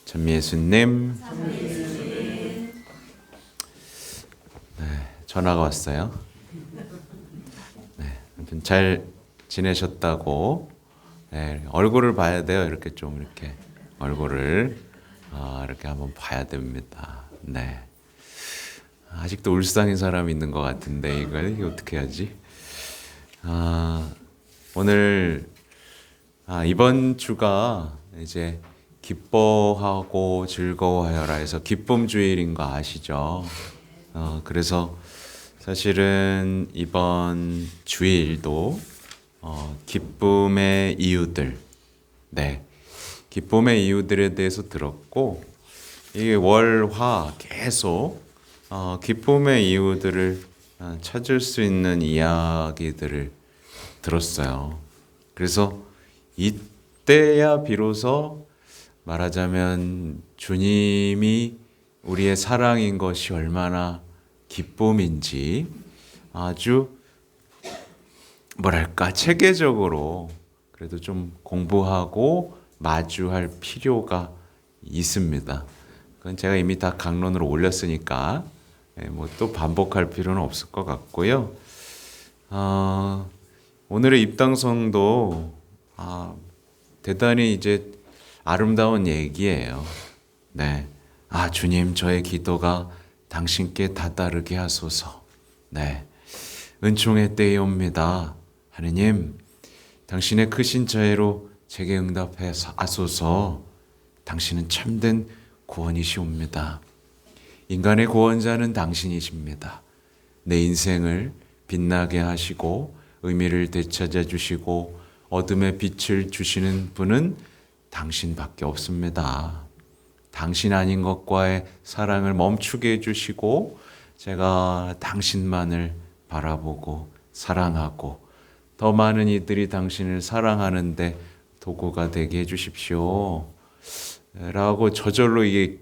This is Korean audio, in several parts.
참 예수님. 네, 전화가 왔어요. 네, 아무튼 잘 지내셨다고. 네, 얼굴을 봐야 돼요. 이렇게 좀 이렇게 얼굴을 이렇게 한번 봐야 됩니다. 네. 아직도 울상인 사람이 있는 것 같은데 이거 어떻게 하지? 오늘 이번 주가 이제 기뻐하고 즐거워하여라 해서 기쁨 주일인 거 아시죠? 그래서 사실은 이번 주일도 기쁨의 이유들, 네, 기쁨의 이유들에 대해서 들었고, 이게 월화 계속 기쁨의 이유들을 찾을 수 있는 이야기들을 들었어요. 그래서 이때야 비로소 말하자면 주님이 우리의 사랑인 것이 얼마나 기쁨인지 아주 뭐랄까 체계적으로 그래도 좀 공부하고 마주할 필요가 있습니다. 그건 제가 이미 다 강론으로 올렸으니까 뭐 또 반복할 필요는 없을 것 같고요. 오늘의 입당성도 대단히 이제 아름다운 얘기예요. 네, 주님, 저의 기도가 당신께 다다르게 하소서. 네, 은총의 때이옵니다. 하느님, 당신의 크신 자애로 제게 응답하소서. 당신은 참된 구원이시옵니다. 인간의 구원자는 당신이십니다. 내 인생을 빛나게 하시고 의미를 되찾아 주시고 어둠의 빛을 주시는 분은 당신밖에 없습니다. 당신 아닌 것과의 사랑을 멈추게 해주시고 제가 당신만을 바라보고 사랑하고 더 많은 이들이 당신을 사랑하는데 도구가 되게 해주십시오. 라고 저절로 이게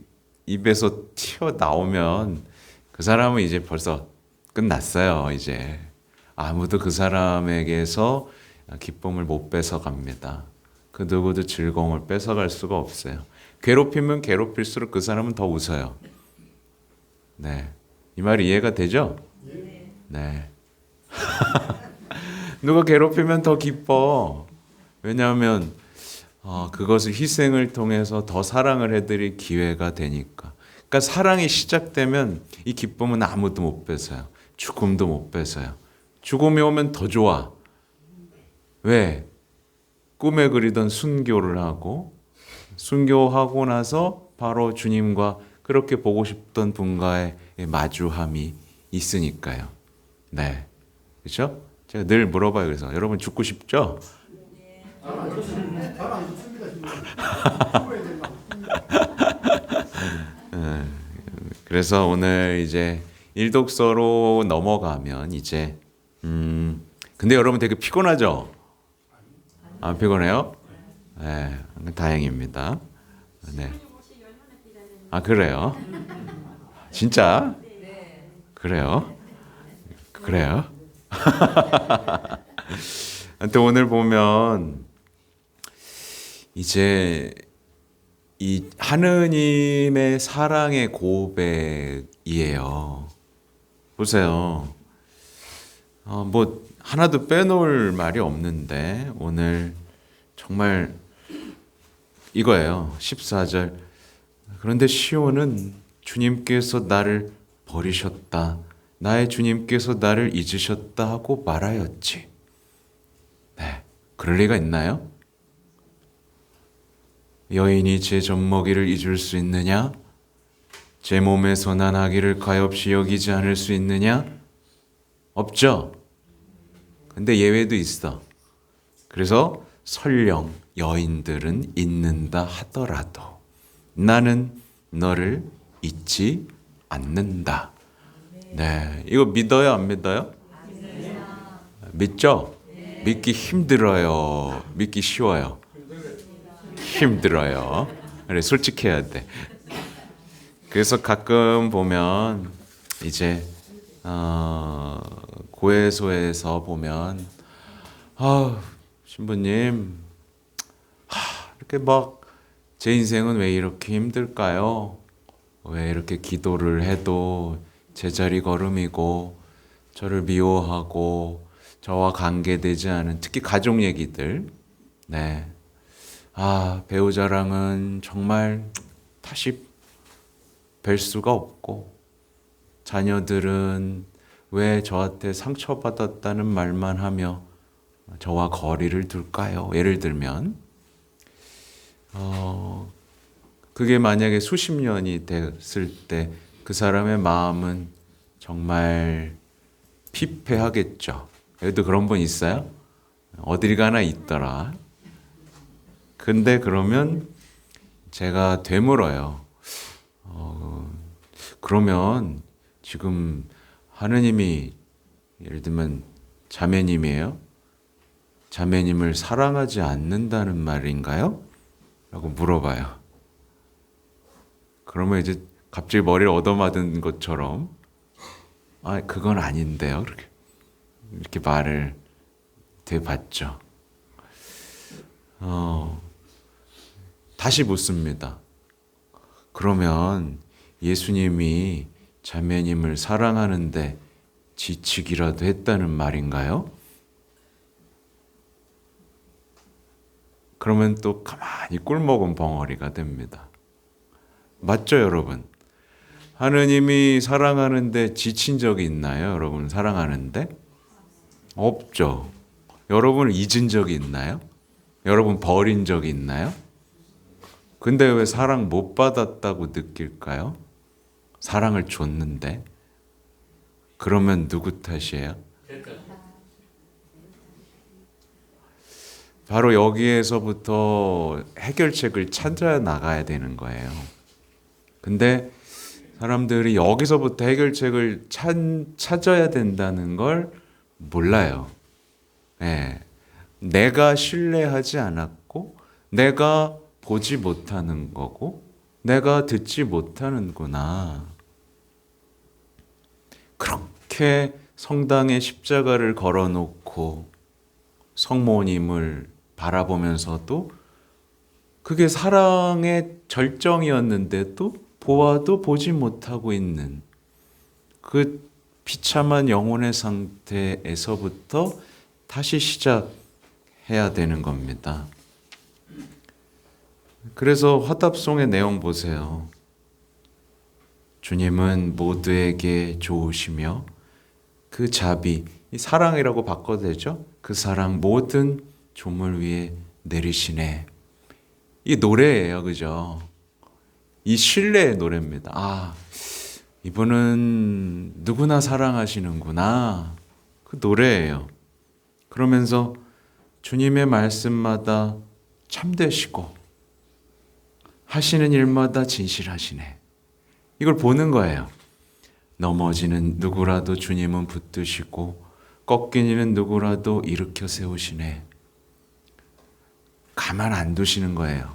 입에서 튀어나오면 그 사람은 이제 벌써 끝났어요. 이제 아무도 그 사람에게서 기쁨을 못 뺏어갑니다. 그 누구도 즐거움을 뺏어갈 수가 없어요. 괴롭히면 괴롭힐수록 그 사람은 더 웃어요. 네, 이 말이 이해가 되죠? 네. 누가 괴롭히면 더 기뻐. 왜냐하면 그것을 희생을 통해서 더 사랑을 해드릴 기회가 되니까. 그러니까 사랑이 시작되면 이 기쁨은 아무도 못 뺏어요. 죽음도 못 뺏어요. 죽음이 오면 더 좋아. 왜? 꿈에 그리던 순교를 하고 순교하고 나서 바로 주님과 그렇게 보고 싶던 분과의 마주함이 있으니까요. 네, 그렇죠? 제가 늘 물어봐요. 그래서 여러분 죽고 싶죠? 그래서 오늘 이제 일독서로 넘어가면 이제 근데 여러분 되게 피곤하죠? 안 피곤해요? 네, 다행입니다. 네. 그래요? 진짜? 그래요? 그래요? 하여튼 오늘 보면 이제 이 하느님의 사랑의 고백이에요. 보세요. 뭐 하나도 빼놓을 말이 없는데 오늘 정말 이거예요. 14절. 그런데 시온은 주님께서 나를 버리셨다. 나의 주님께서 나를 잊으셨다 하고 말하였지. 네, 그럴 리가 있나요? 여인이 제 젖먹이를 잊을 수 있느냐? 제 몸에서 난 아기를 가엾이 여기지 않을 수 있느냐? 없죠. 근데 예외도 있어. 그래서 설령 여인들은 잊는다 하더라도 나는 너를 잊지 않는다. 네, 이거 믿어요, 안 믿어요? 믿죠? 믿기 힘들어요. 믿기 쉬워요. 힘들어요. 그래, 솔직해야 돼. 그래서 가끔 보면 이제 고해소에서 보면 신부님 이렇게 막 제 인생은 왜 이렇게 힘들까요? 왜 이렇게 기도를 해도 제자리 걸음이고 저를 미워하고 저와 관계되지 않은 특히 가족 얘기들. 네. 배우자랑은 정말 다시 뵐 수가 없고 자녀들은 왜 저한테 상처받았다는 말만 하며 저와 거리를 둘까요? 예를 들면 그게 만약에 수십 년이 됐을 때 그 사람의 마음은 정말 피폐하겠죠. 여기도 그런 분 있어요? 어딜 가나 있더라. 근데 그러면 제가 되물어요. 그러면 지금 하느님이 예를 들면 자매님이에요? 자매님을 사랑하지 않는다는 말인가요? 라고 물어봐요. 그러면 이제 갑자기 머리를 얻어맞은 것처럼 그건 아닌데요. 이렇게 말을 되받죠. 다시 묻습니다. 그러면 예수님이 자매님을 사랑하는데 지치기라도 했다는 말인가요? 그러면 또 가만히 꿀먹은 벙어리가 됩니다. 맞죠, 여러분? 하느님이 사랑하는데 지친 적이 있나요? 여러분 사랑하는데? 없죠. 여러분을 잊은 적이 있나요? 여러분 버린 적이 있나요? 근데 왜 사랑 못 받았다고 느낄까요? 사랑을 줬는데. 그러면 누구 탓이에요? 바로 여기에서부터 해결책을 찾아 나가야 되는 거예요. 근데 사람들이 여기서부터 해결책을 찾아야 된다는 걸 몰라요. 네. 내가 신뢰하지 않았고, 내가 보지 못하는 거고, 내가 듣지 못하는구나. 그렇게 성당에 십자가를 걸어놓고 성모님을 바라보면서도 그게 사랑의 절정이었는데도 보아도 보지 못하고 있는 그 비참한 영혼의 상태에서부터 다시 시작해야 되는 겁니다. 그래서 화답송의 내용 보세요. 주님은 모두에게 좋으시며 그 자비, 이 사랑이라고 바꿔도 되죠? 그 사랑 모든 조물 위에 내리시네. 이 노래예요, 그죠? 이 신뢰의 노래입니다. 이분은 누구나 사랑하시는구나. 그 노래예요. 그러면서 주님의 말씀마다 참되시고 하시는 일마다 진실하시네. 이걸 보는 거예요. 넘어지는 누구라도 주님은 붙드시고 꺾인 이는 누구라도 일으켜 세우시네. 가만 안 두시는 거예요.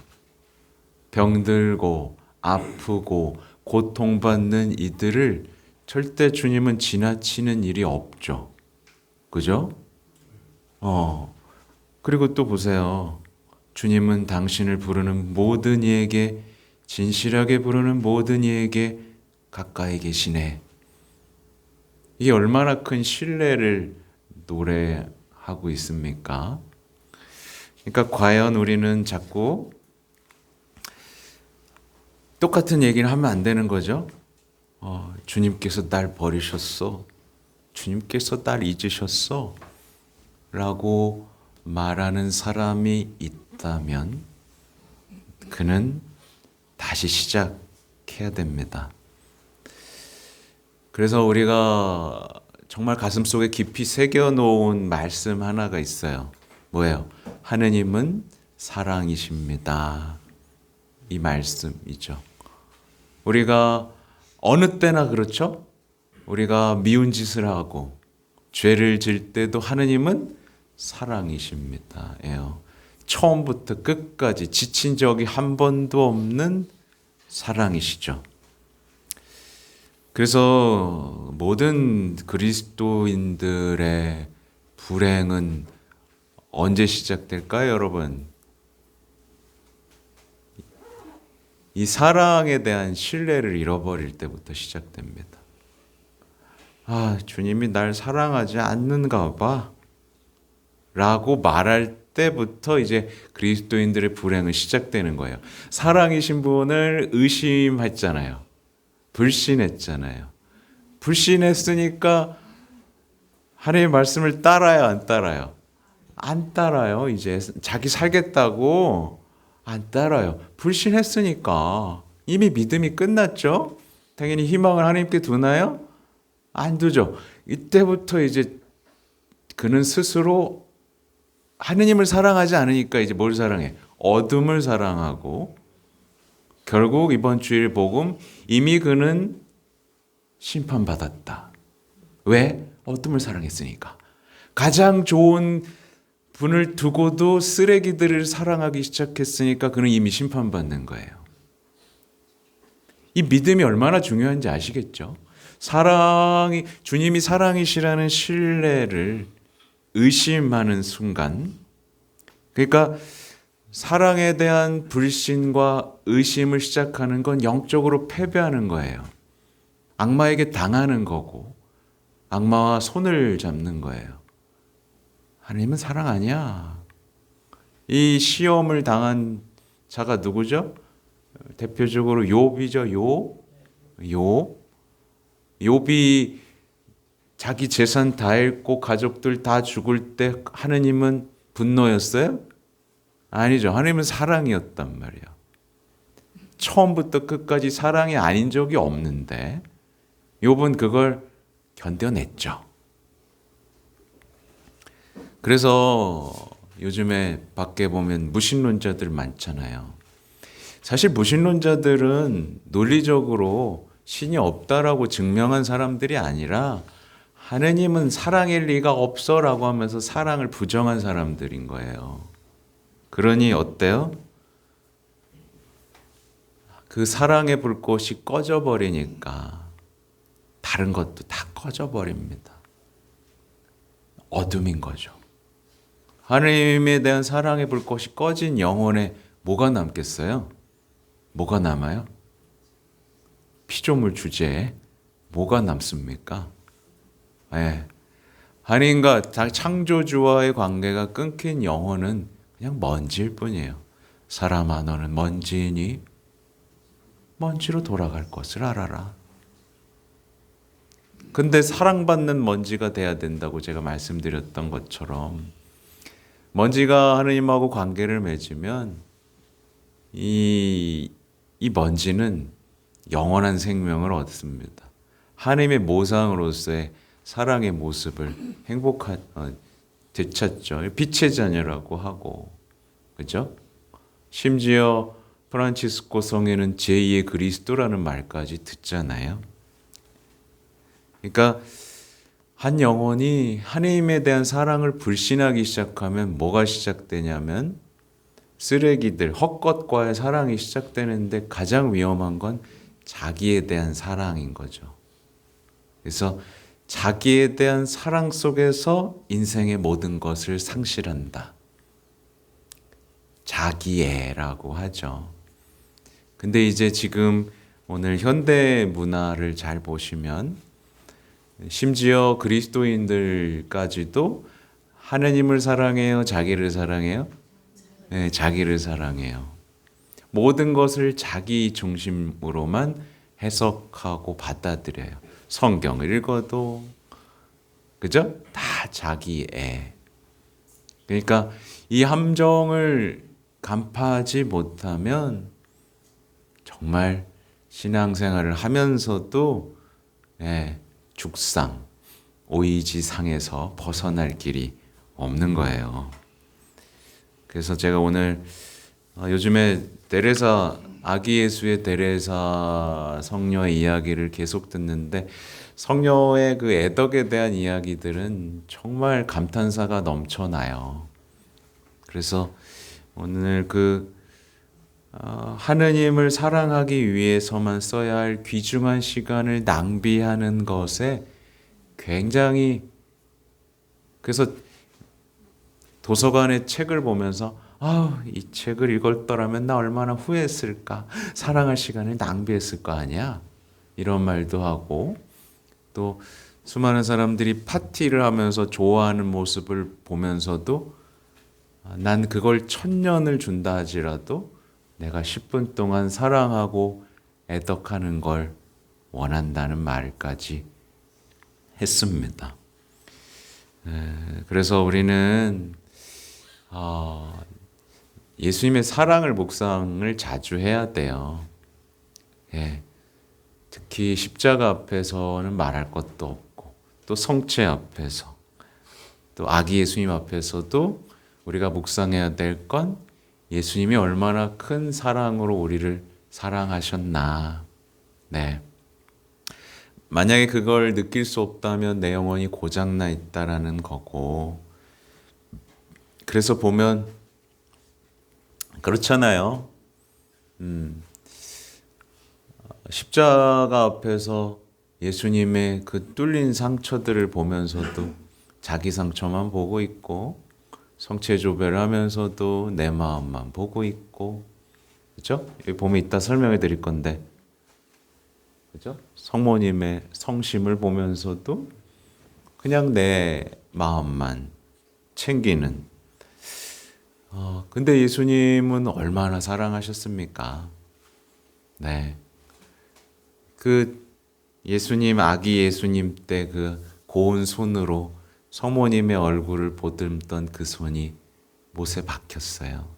병들고 아프고 고통받는 이들을 절대 주님은 지나치는 일이 없죠. 그죠? 그리고 또 보세요. 주님은 당신을 부르는 모든 이에게, 진실하게 부르는 모든 이에게 가까이 계시네. 이게 얼마나 큰 신뢰를 노래하고 있습니까? 그러니까 과연 우리는 자꾸 똑같은 얘기를 하면 안 되는 거죠. 주님께서 날 버리셨어. 주님께서 날 잊으셨어. 라고 말하는 사람이 있다면 그는 다시 시작해야 됩니다. 그래서 우리가 정말 가슴속에 깊이 새겨놓은 말씀 하나가 있어요. 뭐예요? 하느님은 사랑이십니다. 이 말씀이죠. 우리가 어느 때나 그렇죠? 우리가 미운 짓을 하고 죄를 질 때도 하느님은 사랑이십니다. 처음부터 끝까지 지친 적이 한 번도 없는 사랑이시죠. 그래서 모든 그리스도인들의 불행은 언제 시작될까요, 여러분? 이 사랑에 대한 신뢰를 잃어버릴 때부터 시작됩니다. 아, 주님이 날 사랑하지 않는가 봐 라고 말할 때부터 이제 그리스도인들의 불행은 시작되는 거예요. 사랑이신 분을 의심했잖아요. 불신했잖아요. 불신했으니까 하나님의 말씀을 따라요, 안 따라요? 안 따라요. 이제 자기 살겠다고 안 따라요. 불신했으니까 이미 믿음이 끝났죠. 당연히 희망을 하나님께 두나요? 안 두죠. 이때부터 이제 그는 스스로 하느님을 사랑하지 않으니까 이제 뭘 사랑해? 어둠을 사랑하고, 결국 이번 주일 복음, 이미 그는 심판받았다. 왜? 어둠을 사랑했으니까. 가장 좋은 분을 두고도 쓰레기들을 사랑하기 시작했으니까 그는 이미 심판받는 거예요. 이 믿음이 얼마나 중요한지 아시겠죠? 주님이 사랑이시라는 신뢰를 의심하는 순간, 그러니까 사랑에 대한 불신과 의심을 시작하는 건 영적으로 패배하는 거예요. 악마에게 당하는 거고, 악마와 손을 잡는 거예요. 하나님은 사랑 아니야. 이 시험을 당한 자가 누구죠? 대표적으로 욥이죠. 욥이 자기 재산 다 잃고 가족들 다 죽을 때 하느님은 분노였어요? 아니죠. 하느님은 사랑이었단 말이에요. 처음부터 끝까지 사랑이 아닌 적이 없는데 욥은 그걸 견뎌냈죠. 그래서 요즘에 밖에 보면 무신론자들 많잖아요. 사실 무신론자들은 논리적으로 신이 없다라고 증명한 사람들이 아니라 하느님은 사랑일 리가 없어라고 하면서 사랑을 부정한 사람들인 거예요. 그러니 어때요? 그 사랑의 불꽃이 꺼져버리니까 다른 것도 다 꺼져버립니다. 어둠인 거죠. 하나님에 대한 사랑의 불꽃이 꺼진 영혼에 뭐가 남겠어요? 뭐가 남아요? 피조물 주제에 뭐가 남습니까? 네. 하나님과 창조주와의 관계가 끊긴 영혼은 그냥 먼지일 뿐이에요. 사람아, 너는 먼지니 먼지로 돌아갈 것을 알아라. 근데 사랑받는 먼지가 돼야 된다고 제가 말씀드렸던 것처럼 먼지가 하느님하고 관계를 맺으면 이 먼지는 영원한 생명을 얻습니다. 하나님의 모상으로서의 사랑의 모습을 되찾죠. 빛의 자녀라고 하고, 그죠? 심지어 프란치스코 성에는 제2의 그리스도라는 말까지 듣잖아요. 그러니까 한 영혼이 하나님에 대한 사랑을 불신하기 시작하면 뭐가 시작되냐면 쓰레기들, 헛것과의 사랑이 시작되는데 가장 위험한 건 자기에 대한 사랑인 거죠. 그래서 자기에 대한 사랑 속에서 인생의 모든 것을 상실한다. 자기애라고 하죠. 근데 이제 지금 오늘 현대 문화를 잘 보시면 심지어 그리스도인들까지도 하느님을 사랑해요? 자기를 사랑해요? 네, 자기를 사랑해요. 모든 것을 자기 중심으로만 해석하고 받아들여요. 성경을 읽어도, 그죠? 다 자기애. 그러니까 이 함정을 간파하지 못하면 정말 신앙생활을 하면서도 죽상, 오이지상에서 벗어날 길이 없는 거예요. 그래서 제가 오늘 요즘에 아기 예수의 데레사 성녀의 이야기를 계속 듣는데 성녀의 그 애덕에 대한 이야기들은 정말 감탄사가 넘쳐나요. 그래서 오늘 하느님을 사랑하기 위해서만 써야 할 귀중한 시간을 낭비하는 것에 굉장히, 그래서 도서관의 책을 보면서 이 책을 읽었더라면 나 얼마나 후회했을까, 사랑할 시간을 낭비했을 거 아니야, 이런 말도 하고, 또 수많은 사람들이 파티를 하면서 좋아하는 모습을 보면서도 난 그걸 1000년을 준다 하지라도 내가 10분 동안 사랑하고 애덕하는 걸 원한다는 말까지 했습니다. 그래서 우리는 예수님의 사랑을 묵상을 자주 해야 돼요. 특히 십자가 앞에서는 말할 것도 없고, 또 성체 앞에서, 또 아기 예수님 앞에서도 우리가 묵상해야 될 건 예수님이 얼마나 큰 사랑으로 우리를 사랑하셨나. 만약에 그걸 느낄 수 없다면 내 영혼이 고장나 있다라는 거고, 그래서 보면 그렇잖아요. 십자가 앞에서 예수님의 그 뚫린 상처들을 보면서도 자기 상처만 보고 있고, 성체조배를 하면서도 내 마음만 보고 있고, 그렇죠? 여기 보면 이따 설명해 드릴 건데, 그죠? 성모님의 성심을 보면서도 그냥 내 마음만 챙기는. 근데 예수님은 얼마나 사랑하셨습니까? 그 예수님, 아기 예수님 때 그 고운 손으로 성모님의 얼굴을 보듬던 그 손이 못에 박혔어요.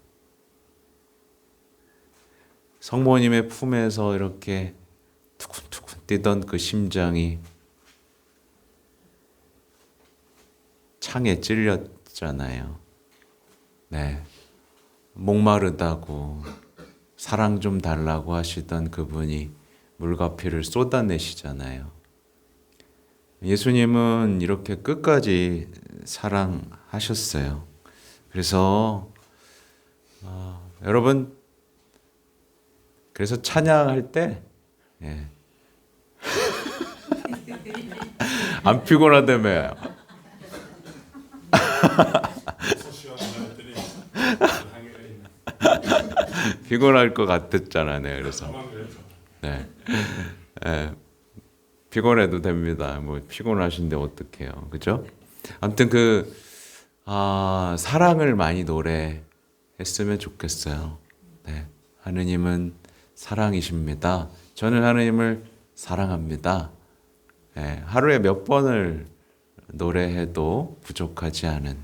성모님의 품에서 이렇게 투근투근 뛰던 그 심장이 창에 찔렸잖아요. 목마르다고 사랑 좀 달라고 하시던 그분이 물과 피를 쏟아내시잖아요. 예수님은 이렇게 끝까지 사랑하셨어요. 그래서 여러분, 그래서 찬양할 때 안 피곤하다며. 피곤할 것 같았잖아요. 그래서 피곤해도 됩니다. 뭐 피곤하신데 어떡해요, 그죠? 아무튼 사랑을 많이 노래했으면 좋겠어요. 하느님은 사랑이십니다. 저는 하느님을 사랑합니다. 하루에 몇 번을 노래해도 부족하지 않은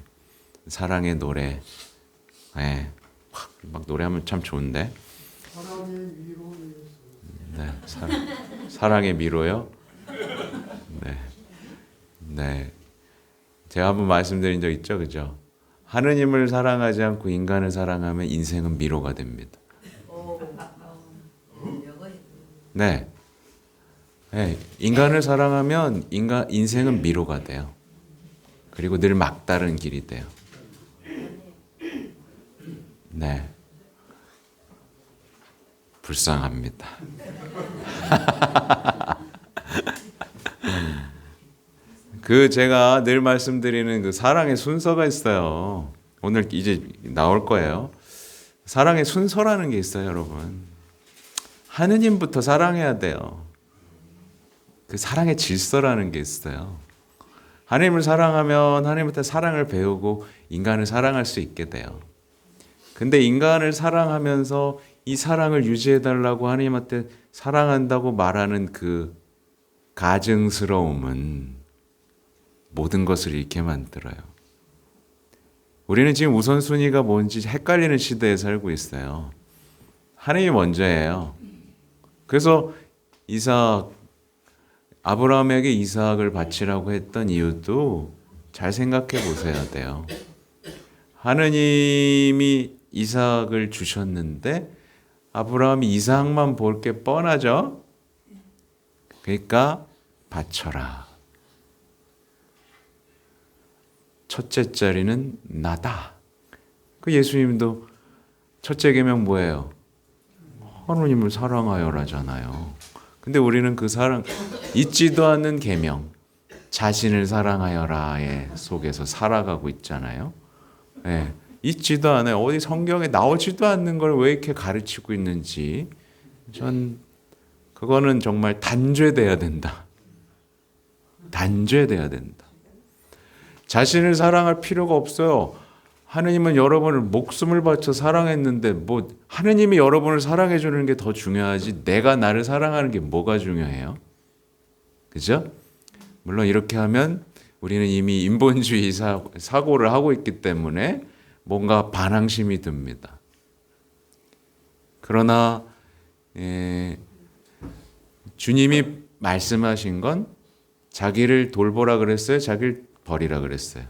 사랑의 노래. 막 노래하면 참 좋은데. 사랑의 위로 예수. 사랑의 미로요? 제가 한번 말씀드린 적 있죠, 그죠? 하느님을 사랑하지 않고 인간을 사랑하면 인생은 미로가 됩니다. 인간을 사랑하면 인생은 미로가 돼요. 그리고 늘 막다른 길이 돼요. 불쌍합니다. 제가 늘 말씀드리는 그 사랑의 순서가 있어요. 오늘 이제 나올 거예요. 사랑의 순서라는 게 있어요, 여러분. 하느님부터 사랑해야 돼요. 그 사랑의 질서라는 게 있어요. 하나님을 사랑하면 하나님한테 사랑을 배우고 인간을 사랑할 수 있게 돼요. 근데 인간을 사랑하면서 이 사랑을 유지해달라고 하나님한테 사랑한다고 말하는 그 가증스러움은 모든 것을 잃게 만들어요. 우리는 지금 우선순위가 뭔지 헷갈리는 시대에 살고 있어요. 하나님이 먼저예요. 그래서 아브라함에게 이삭을 바치라고 했던 이유도 잘 생각해 보셔야 돼요. 하느님이 이삭을 주셨는데 아브라함이 이삭만 볼 게 뻔하죠. 그러니까 바쳐라. 첫째 자리는 나다. 그 예수님도 첫째 계명 뭐예요? 하느님을 사랑하여라잖아요. 근데 우리는 그 사랑 잊지도 않는 계명, 자신을 사랑하여라의 속에서 살아가고 있잖아요. 있지도 않아요. 어디 성경에 나오지도 않는 걸 왜 이렇게 가르치고 있는지 전 그거는 정말 단죄돼야 된다. 단죄돼야 된다. 자신을 사랑할 필요가 없어요. 하느님은 여러분을 목숨을 바쳐 사랑했는데 뭐 하느님이 여러분을 사랑해 주는 게 더 중요하지 내가 나를 사랑하는 게 뭐가 중요해요? 그죠? 물론 이렇게 하면 우리는 이미 인본주의 사고를 하고 있기 때문에 뭔가 반항심이 듭니다. 그러나 주님이 말씀하신 건 자기를 돌보라 그랬어요? 자기를 버리라 그랬어요?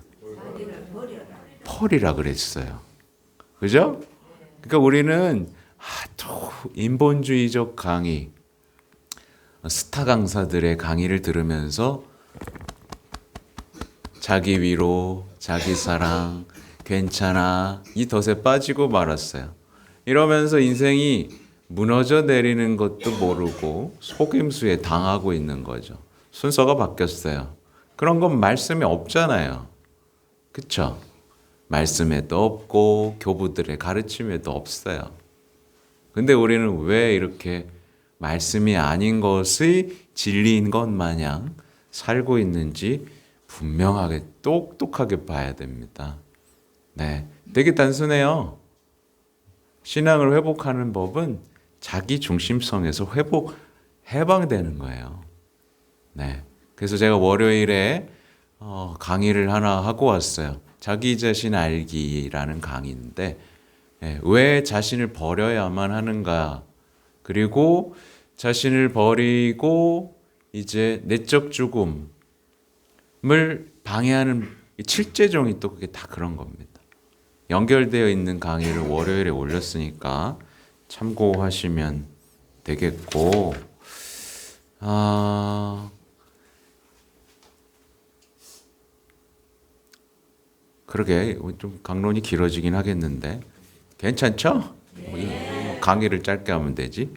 버리라 그랬어요. 그죠? 그러니까 우리는 또 인본주의적 강의, 스타 강사들의 강의를 들으면서 자기 위로, 자기 사랑, 괜찮아 이 덫에 빠지고 말았어요. 이러면서 인생이 무너져 내리는 것도 모르고 속임수에 당하고 있는 거죠. 순서가 바뀌었어요. 그런 건 말씀에 없잖아요. 그렇죠? 말씀에도 없고 교부들의 가르침에도 없어요. 근데 우리는 왜 이렇게 말씀이 아닌 것의 진리인 것 마냥 살고 있는지 분명하게 똑똑하게 봐야 됩니다. 네, 되게 단순해요. 신앙을 회복하는 법은 자기 중심성에서 해방되는 거예요. 네, 그래서 제가 월요일에 강의를 하나 하고 왔어요. 자기 자신 알기라는 강의인데 왜 자신을 버려야만 하는가? 그리고 자신을 버리고 이제 내적 죽음을 방해하는 7제종이 또 그게 다 그런 겁니다. 연결되어 있는 강의를 월요일에 올렸으니까 참고하시면 되겠고, 그러게 좀 강론이 길어지긴 하겠는데 괜찮죠? 강의를 짧게 하면 되지.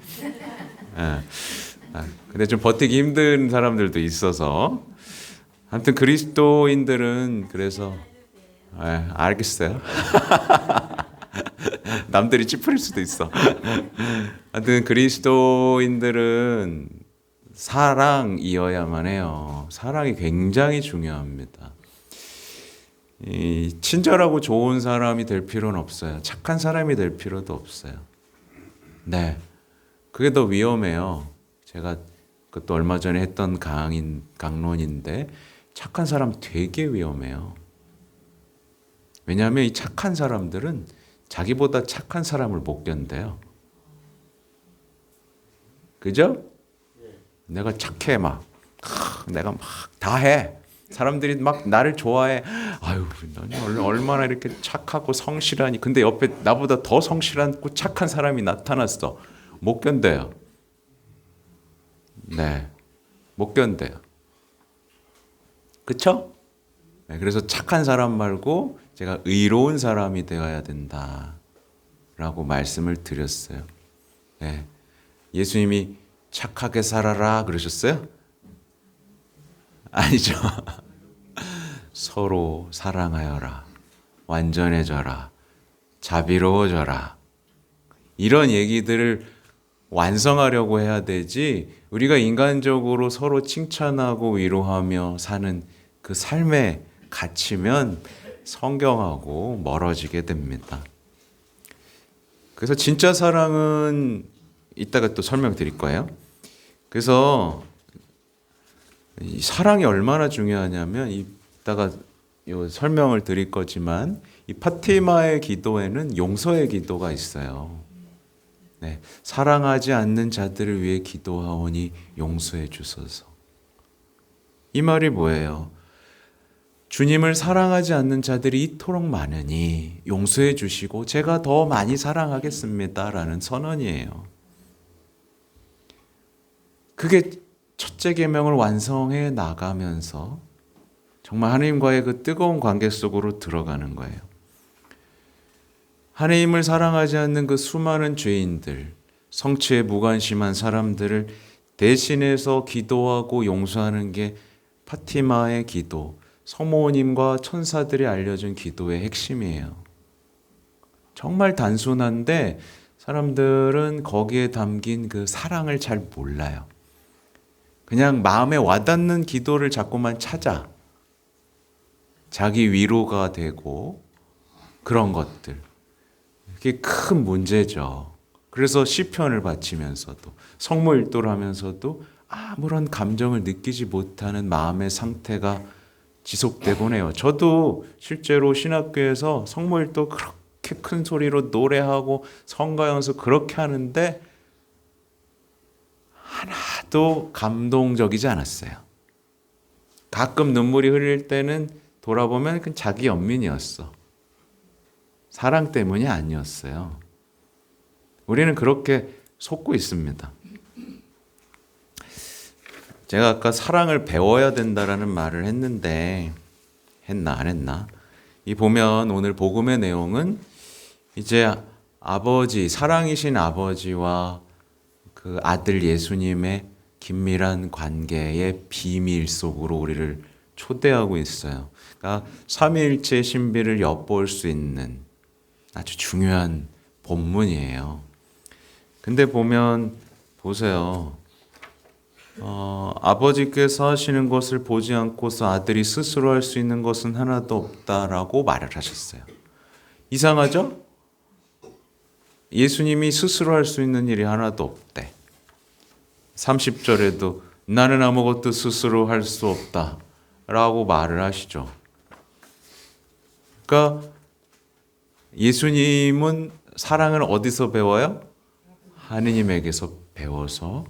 근데 좀 버티기 힘든 사람들도 있어서 아무튼 그리스도인들은 그래서 알겠어요. 남들이 찌푸릴 수도 있어. 아무튼 그리스도인들은 사랑이어야만 해요. 사랑이 굉장히 중요합니다. 친절하고 좋은 사람이 될 필요는 없어요. 착한 사람이 될 필요도 없어요. 네, 그게 더 위험해요. 제가 그것도 얼마 전에 했던 강론인데 착한 사람 되게 위험해요. 왜냐하면 이 착한 사람들은 자기보다 착한 사람을 못 견뎌요. 그죠? 내가 착해 내가 막 다 해. 사람들이 막 나를 좋아해. 아유, 너는 얼마나 이렇게 착하고 성실하니. 근데 옆에 나보다 더 성실하고 착한 사람이 나타났어. 못 견뎌요. 네, 못 견뎌요. 그쵸? 네, 그래서 착한 사람 말고 제가 의로운 사람이 되어야 된다라고 말씀을 드렸어요. 네, 예수님이 착하게 살아라 그러셨어요? 아니죠. 서로 사랑하여라, 완전해져라, 자비로워져라. 이런 얘기들을 완성하려고 해야 되지, 우리가 인간적으로 서로 칭찬하고 위로하며 사는 그 삶에 갇히면 성경하고 멀어지게 됩니다. 그래서 진짜 사랑은 이따가 또 설명드릴 거예요. 그래서 이 사랑이 얼마나 중요하냐면 이따가 설명을 드릴 거지만 이 파티마의 기도에는 용서의 기도가 있어요. 네, 사랑하지 않는 자들을 위해 기도하오니 용서해 주소서. 이 말이 뭐예요? 주님을 사랑하지 않는 자들이 이토록 많으니 용서해 주시고 제가 더 많이 사랑하겠습니다라는 선언이에요. 그게 첫째 계명을 완성해 나가면서 정말 하나님과의 그 뜨거운 관계 속으로 들어가는 거예요. 하나님을 사랑하지 않는 그 수많은 죄인들, 성취에 무관심한 사람들을 대신해서 기도하고 용서하는 게 파티마의 기도, 성모님과 천사들이 알려준 기도의 핵심이에요. 정말 단순한데 사람들은 거기에 담긴 그 사랑을 잘 몰라요. 그냥 마음에 와닿는 기도를 자꾸만 찾아. 자기 위로가 되고 그런 것들. 그게 큰 문제죠. 그래서 시편을 바치면서도 성모일도를 하면서도 아무런 감정을 느끼지 못하는 마음의 상태가 지속되곤 해요. 저도 실제로 신학교에서 성모일도 그렇게 큰 소리로 노래하고 성가 연습 그렇게 하는데 하나도 감동적이지 않았어요. 가끔 눈물이 흘릴 때는 돌아보면 그건 자기 연민이었어. 사랑 때문이 아니었어요. 우리는 그렇게 속고 있습니다. 제가 아까 사랑을 배워야 된다라는 말을 했는데 했나 안 했나? 이 보면 오늘 복음의 내용은 이제 아버지, 사랑이신 아버지와 그 아들 예수님의 긴밀한 관계의 비밀 속으로 우리를 초대하고 있어요. 그러니까 삼위일체 신비를 엿볼 수 있는 아주 중요한 본문이에요. 근데 보면 보세요. 아버지께서 하시는 것을 보지 않고서 아들이 스스로 할 수 있는 것은 하나도 없다라고 말을 하셨어요. 이상하죠? 예수님이 스스로 할 수 있는 일이 하나도 없대. 30절에도 나는 아무것도 스스로 할 수 없다 라고 말을 하시죠. 그러니까 예수님은 사랑을 어디서 배워요? 하느님에게서 배워서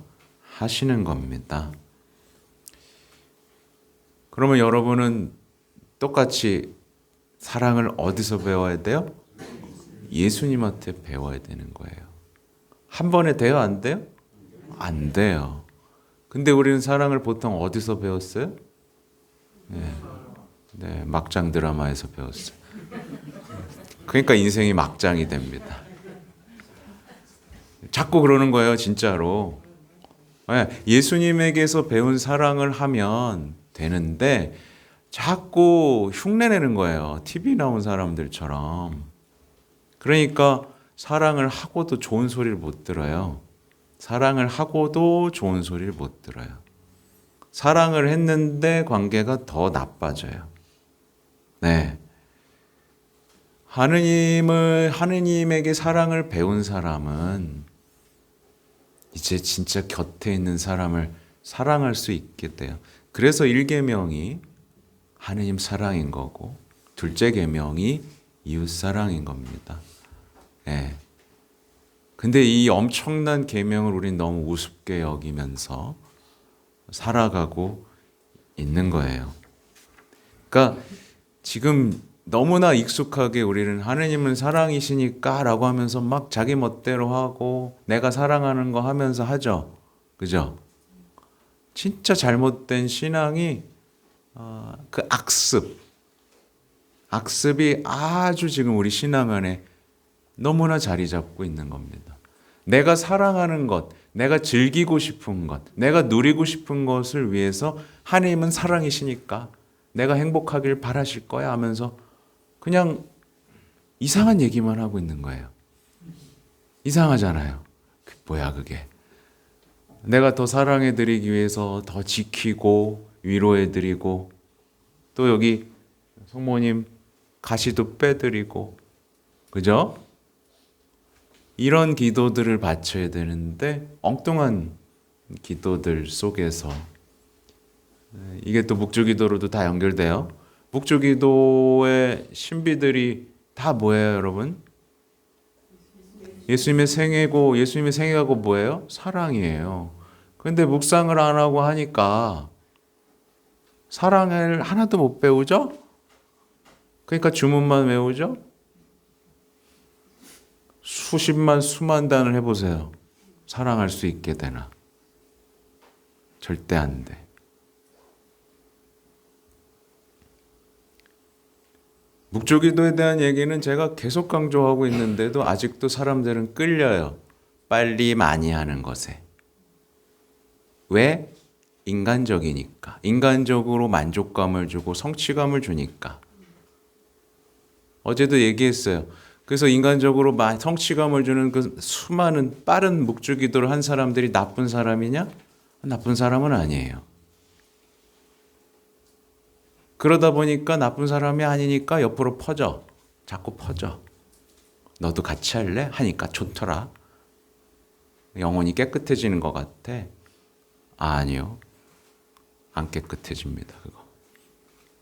하시는 겁니다. 그러면 여러분은 똑같이 사랑을 어디서 배워야 돼요? 예수님한테 배워야 되는 거예요. 한 번에 돼요? 안 돼요? 안 돼요. 근데 우리는 사랑을 보통 어디서 배웠어요? 네, 막장 드라마에서 배웠어요. 그러니까 인생이 막장이 됩니다. 자꾸 그러는 거예요, 진짜로. 예수님에게서 배운 사랑을 하면 되는데 자꾸 흉내내는 거예요. TV 나온 사람들처럼. 그러니까 사랑을 하고도 좋은 소리를 못 들어요. 사랑을 하고도 좋은 소리를 못 들어요. 사랑을 했는데 관계가 더 나빠져요. 네. 하느님에게 사랑을 배운 사람은 이제 진짜 곁에 있는 사람을 사랑할 수 있게 돼요. 그래서 1계명이 하느님 사랑인 거고 둘째 계명이 이웃 사랑인 겁니다. 네. 근데 이 엄청난 계명을 우리는 너무 우습게 여기면서 살아가고 있는 거예요. 그러니까 지금 너무나 익숙하게 우리는 하느님은 사랑이시니까 라고 하면서 막 자기 멋대로 하고 내가 사랑하는 거 하면서 하죠. 그죠? 진짜 잘못된 신앙이 그 악습이 아주 지금 우리 신앙 안에 너무나 자리 잡고 있는 겁니다. 내가 사랑하는 것, 내가 즐기고 싶은 것, 내가 누리고 싶은 것을 위해서 하느님은 사랑이시니까 내가 행복하길 바라실 거야 하면서 그냥 이상한 얘기만 하고 있는 거예요. 이상하잖아요. 뭐야 그게. 내가 더 사랑해드리기 위해서 더 지키고 위로해드리고 또 여기 성모님 가시도 빼드리고 그죠? 이런 기도들을 바쳐야 되는데 엉뚱한 기도들 속에서 이게 또 묵주기도로도 다 연결돼요. 묵주기도의 신비들이 다 뭐예요, 여러분? 예수님의 생애고 예수님의 생애가 뭐예요? 사랑이에요. 그런데 묵상을 안 하고 하니까 사랑을 하나도 못 배우죠? 그러니까 주문만 외우죠? 수만 단을 해보세요. 사랑할 수 있게 되나? 절대 안 돼. 묵주기도에 대한 얘기는 제가 계속 강조하고 있는데도 아직도 사람들은 끌려요. 빨리 많이 하는 것에. 왜? 인간적이니까. 인간적으로 만족감을 주고 성취감을 주니까. 어제도 얘기했어요. 그래서 인간적으로 성취감을 주는 그 수많은 빠른 묵주기도를 한 사람들이 나쁜 사람이냐? 나쁜 사람은 아니에요. 그러다 보니까 나쁜 사람이 아니니까 옆으로 퍼져. 자꾸 퍼져. 너도 같이 할래? 하니까 좋더라. 영혼이 깨끗해지는 것 같아. 아니요. 안 깨끗해집니다. 그거.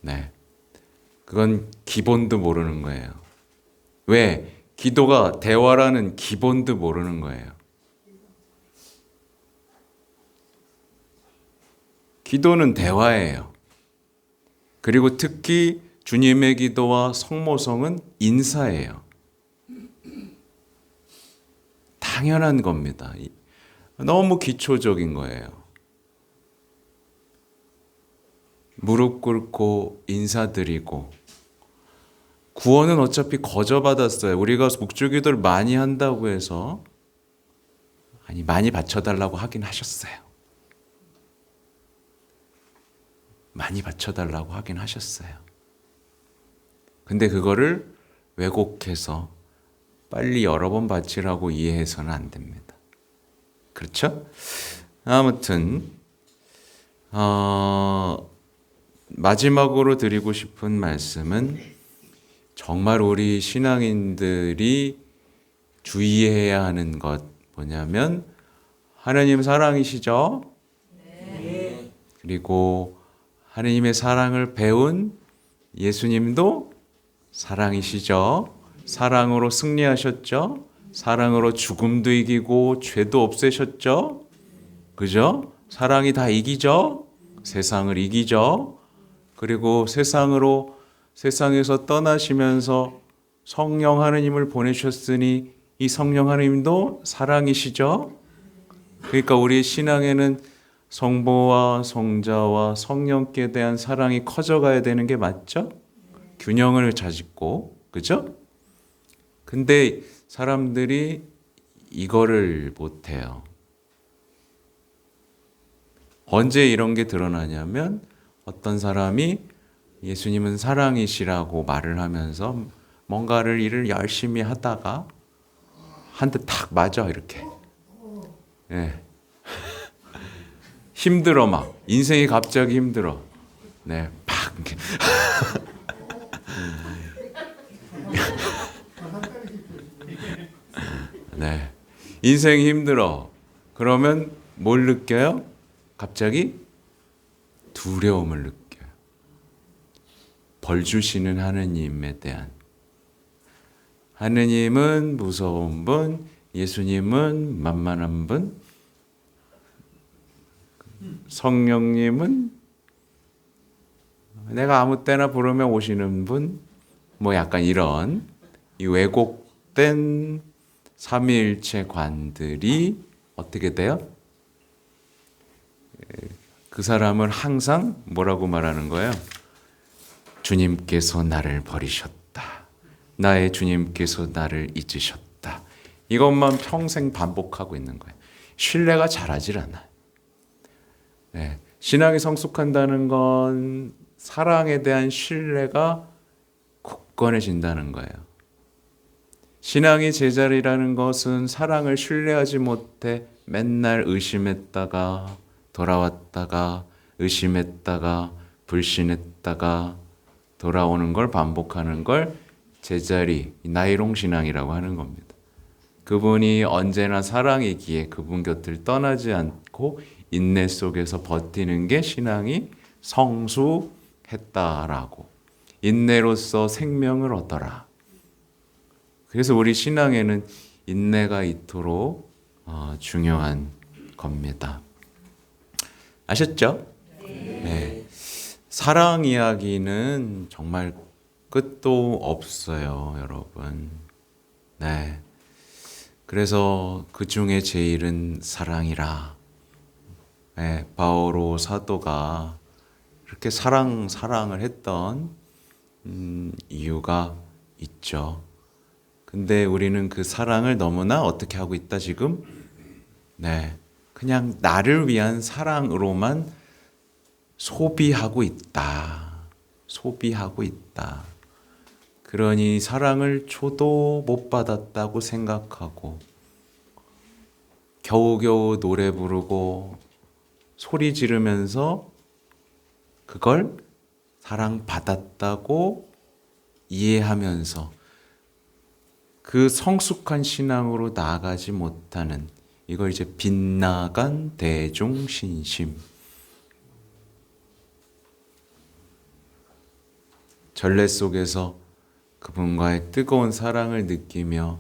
네. 그건 기본도 모르는 거예요. 왜? 기도가 대화라는 기본도 모르는 거예요. 기도는 대화예요. 그리고 특히 주님의 기도와 성모성은 인사예요. 당연한 겁니다. 너무 기초적인 거예요. 무릎 꿇고 인사드리고 구원은 어차피 거저 받았어요. 우리가 묵주기도를 많이 한다고 해서 많이 바쳐달라고 하긴 하셨어요. 많이 바쳐달라고 하긴 하셨어요. 근데 그거를 왜곡해서 빨리 여러 번 바치라고 이해해서는 안 됩니다. 그렇죠? 아무튼 마지막으로 드리고 싶은 말씀은 정말 우리 신앙인들이 주의해야 하는 것 뭐냐면 하나님 사랑이시죠? 네. 그리고 하나님의 사랑을 배운 예수님도 사랑이시죠? 사랑으로 승리하셨죠? 사랑으로 죽음도 이기고 죄도 없애셨죠? 그죠? 사랑이 다 이기죠? 세상을 이기죠? 그리고 세상에서 떠나시면서 성령 하나님을 보내셨으니 이 성령 하나님도 사랑이시죠? 그러니까 우리 신앙에는 성부와 성자와 성령께 대한 사랑이 커져가야 되는 게 맞죠? 균형을 찾고, 그죠? 근데 사람들이 이거를 못해요. 언제 이런 게 드러나냐면 어떤 사람이 예수님은 사랑이시라고 말을 하면서 뭔가를 일을 열심히 하다가 한 대 탁 맞아 이렇게. 네. 힘들어 막 인생이 갑자기 힘들어. 네, 팍. 네, 인생이 힘들어. 그러면 뭘 느껴요? 갑자기 두려움을 느껴요. 벌 주시는 하느님에 대한. 하느님은 무서운 분, 예수님은 만만한 분, 성령님은 내가 아무 때나 부르면 오시는 분, 뭐 약간 이런 이 왜곡된 삼위일체 관들이 어떻게 돼요? 그 사람을 항상 뭐라고 말하는 거예요? 주님께서 나를 버리셨다. 나의 주님께서 나를 잊으셨다. 이것만 평생 반복하고 있는 거예요. 신뢰가 자라질 않아요. 네. 신앙이 성숙한다는 건 사랑에 대한 신뢰가 굳건해진다는 거예요. 신앙이 제자리라는 것은 사랑을 신뢰하지 못해 맨날 의심했다가 돌아왔다가 의심했다가 불신했다가 돌아오는 걸 반복하는 걸 제자리, 나이롱 신앙이라고 하는 겁니다. 그분이 언제나 사랑이기에 그분 곁을 떠나지 않고 인내 속에서 버티는 게 신앙이 성숙했다라고. 인내로서 생명을 얻어라. 그래서 우리 신앙에는 인내가 이토록 중요한 겁니다. 아셨죠? 네. 사랑 이야기는 정말 끝도 없어요, 여러분. 네. 그래서 그 중에 제일은 사랑이라. 네, 바오로 사도가 이렇게 사랑을 했던 이유가 있죠. 근데 우리는 그 사랑을 너무나 어떻게 하고 있다 지금? 네, 그냥 나를 위한 사랑으로만 소비하고 있다. 그러니 사랑을 줘도 못 받았다고 생각하고 겨우겨우 노래 부르고 소리 지르면서 그걸 사랑받았다고 이해하면서 그 성숙한 신앙으로 나아가지 못하는, 이걸 이제 빗나간 대중신심. 전례 속에서 그분과의 뜨거운 사랑을 느끼며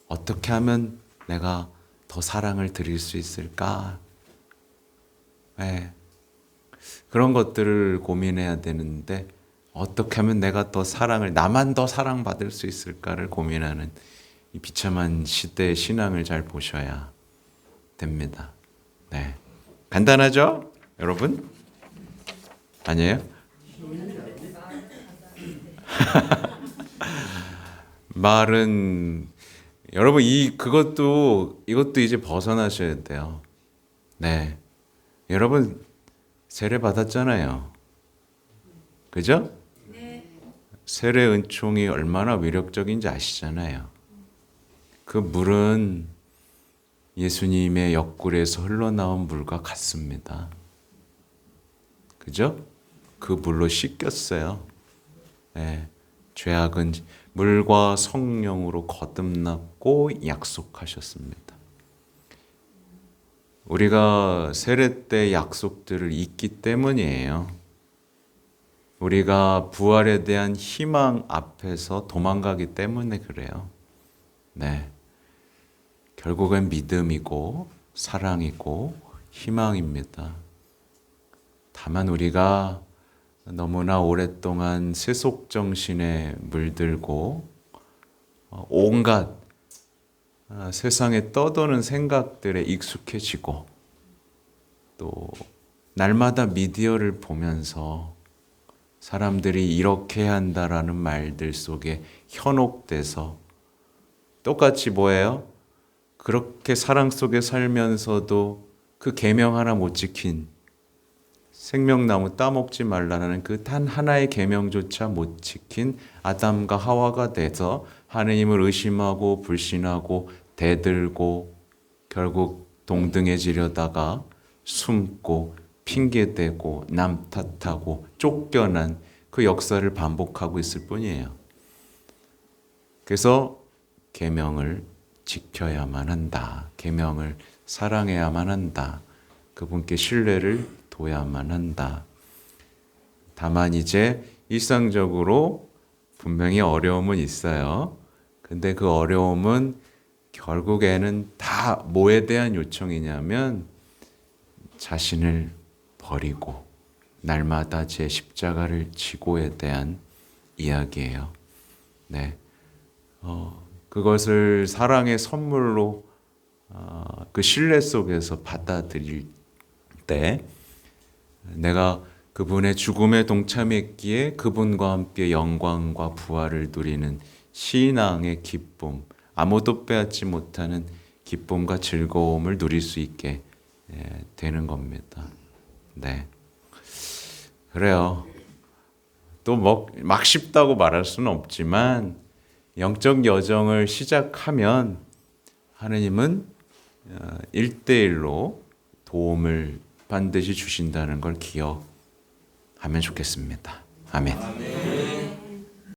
어떻게 하면 내가 더 사랑을 드릴 수 있을까? 네. 그런 것들을 고민해야 되는데 어떻게 하면 내가 더 사랑을, 나만 더 사랑받을 수 있을까를 고민하는 이 비참한 시대의 신앙을 잘 보셔야 됩니다. 네. 간단하죠? 여러분? 아니에요? 말은 여러분 이것도 이제 벗어나셔야 돼요. 네. 여러분 세례 받았잖아요. 그죠? 세례 은총이 얼마나 위력적인지 아시잖아요. 그 물은 예수님의 옆구리에서 흘러나온 물과 같습니다. 그죠? 그 물로 씻겼어요. 네. 죄악은 물과 성령으로 거듭났고 약속하셨습니다. 우리가 세례 때 약속들을 잊기 때문이에요. 우리가 부활에 대한 희망 앞에서 도망가기 때문에 그래요. 네. 결국은 믿음이고 사랑이고 희망입니다. 다만 우리가 너무나 오랫동안 세속정신에 물들고 온갖 세상에 떠도는 생각들에 익숙해지고 또 날마다 미디어를 보면서 사람들이 이렇게 한다라는 말들 속에 현혹돼서 똑같이 뭐예요? 그렇게 사랑 속에 살면서도 그 계명 하나 못 지킨, 생명나무 따먹지 말라는 그 단 하나의 계명조차 못 지킨 아담과 하와가 돼서 하느님을 의심하고 불신하고 대들고 결국 동등해지려다가 숨고 핑계대고 남 탓하고 쫓겨난 그 역사를 반복하고 있을 뿐이에요. 그래서 계명을 지켜야만 한다. 계명을 사랑해야만 한다. 그분께 신뢰를 둬야만 한다. 다만 이제 일상적으로 분명히 어려움은 있어요. 근데 그 어려움은 결국에는 다 뭐에 대한 요청이냐면 자신을 버리고 날마다 제 십자가를 지고에 대한 이야기예요. 네. 그것을 사랑의 선물로 그 신뢰 속에서 받아들일 때 내가 그분의 죽음에 동참했기에 그분과 함께 영광과 부활을 누리는 신앙의 기쁨, 아무도 빼앗지 못하는 기쁨과 즐거움을 누릴 수 있게 되는 겁니다. 네. 그래요. 또 막 쉽다고 말할 수는 없지만 영적 여정을 시작하면 하느님은 1대1로 도움을 반드시 주신다는 걸 기억하면 좋겠습니다. 아멘.